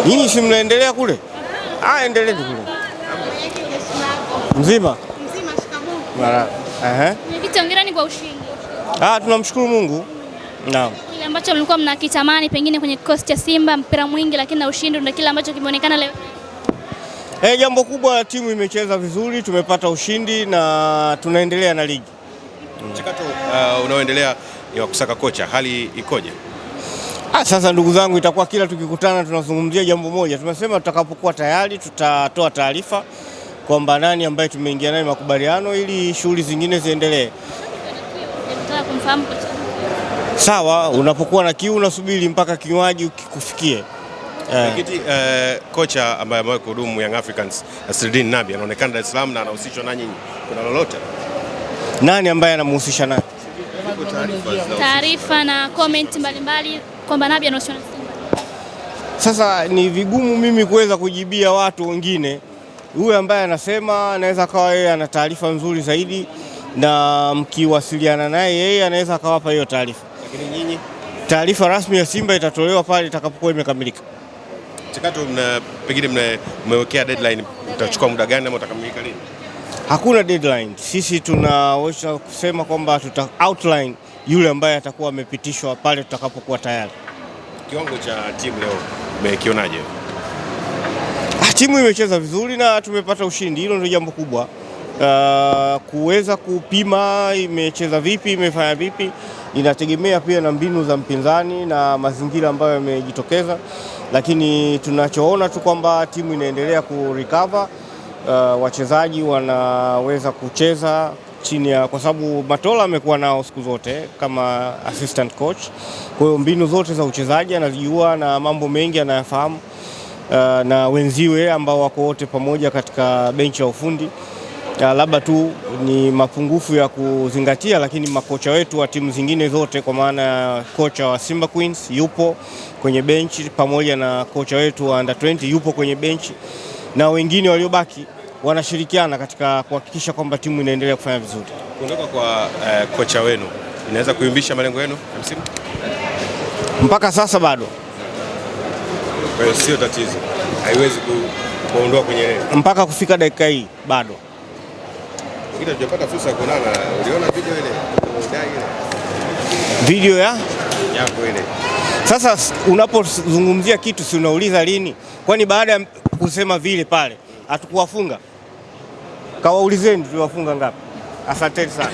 Nyinyi si mnaendelea kule? Endeleeni kule. Mzima? Mzima, shikamoo. Mara. Mwenyekiti, hongereni kwa ushindi. Tunamshukuru Mungu. Naam. Kile ambacho mlikuwa mnakitamani pengine kwenye kikosi cha Simba, mpira mwingi, lakini na ushindi ndio kile ambacho kimeonekana leo. Jambo kubwa, timu imecheza vizuri, tumepata ushindi na tunaendelea na ligi. Mchakato unaoendelea ni wa kusaka kocha, hali ikoje? Sasa ndugu zangu, itakuwa kila tukikutana tunazungumzia jambo moja. Tumesema tutakapokuwa tayari tutatoa taarifa kwamba nani ambaye tumeingia naye makubaliano ili shughuli zingine ziendelee. Nataka kumfahamu kocha. Sawa, unapokuwa na kiu unasubiri mpaka kinywaji kikufikie. Mwenyekiti, kocha ambaye amewahi kuhudumu Young Africans Nasreddine Nabi anaonekana Dar es Salaam na anahusishwa na nyinyi. Kuna lolote? Nani ambaye anamhusisha naye? Taarifa na comment mbalimbali kwamba Nabi anahusishwa na Simba. Sasa ni vigumu mimi kuweza kujibia watu wengine. Huyu ambaye anasema anaweza kawa yeye ana taarifa nzuri zaidi, na mkiwasiliana naye yeye anaweza akawapa hiyo taarifa. Lakini nyinyi, taarifa rasmi ya Simba itatolewa pale itakapokuwa imekamilika. Mchakato pengine mmewekea deadline, utachukua muda gani ama utakamilika lini? Hakuna deadline. Sisi tunaweza kusema kwamba tuta outline yule ambaye atakuwa amepitishwa pale tutakapokuwa tayari. Kiwango cha timu leo umekionaje? Timu imecheza vizuri na tumepata ushindi, hilo ndio jambo kubwa. Kuweza kupima imecheza vipi, imefanya vipi, inategemea pia na mbinu za mpinzani na mazingira ambayo yamejitokeza, lakini tunachoona tu kwamba timu inaendelea kurecover. Wachezaji wanaweza kucheza chini ya, kwa sababu Matola amekuwa nao siku zote kama assistant coach, kwa hiyo mbinu zote za uchezaji anazijua na mambo mengi anayafahamu, na wenziwe ambao wako wote pamoja katika benchi ya ufundi. Labda tu ni mapungufu ya kuzingatia, lakini makocha wetu wa timu zingine zote, kwa maana ya kocha wa Simba Queens yupo kwenye benchi pamoja na kocha wetu wa under 20 yupo kwenye benchi, na wengine waliobaki wanashirikiana katika kuhakikisha kwamba timu inaendelea kufanya vizuri. Kuondoka kwa kocha wenu inaweza kuyumbisha malengo yenu ya msimu? Mpaka sasa bado. Kwa hiyo sio tatizo, haiwezi kuondoa kwenye mpaka kufika dakika hii bado. Ngine tujapata fursa ya kuonana. Uliona video ile? Video yako ile. Sasa unapozungumzia kitu si unauliza lini? Kwani baada ya kusema vile pale hatukuwafunga? Kawaulizeni tuliwafunga ngapi? Asanteni sana.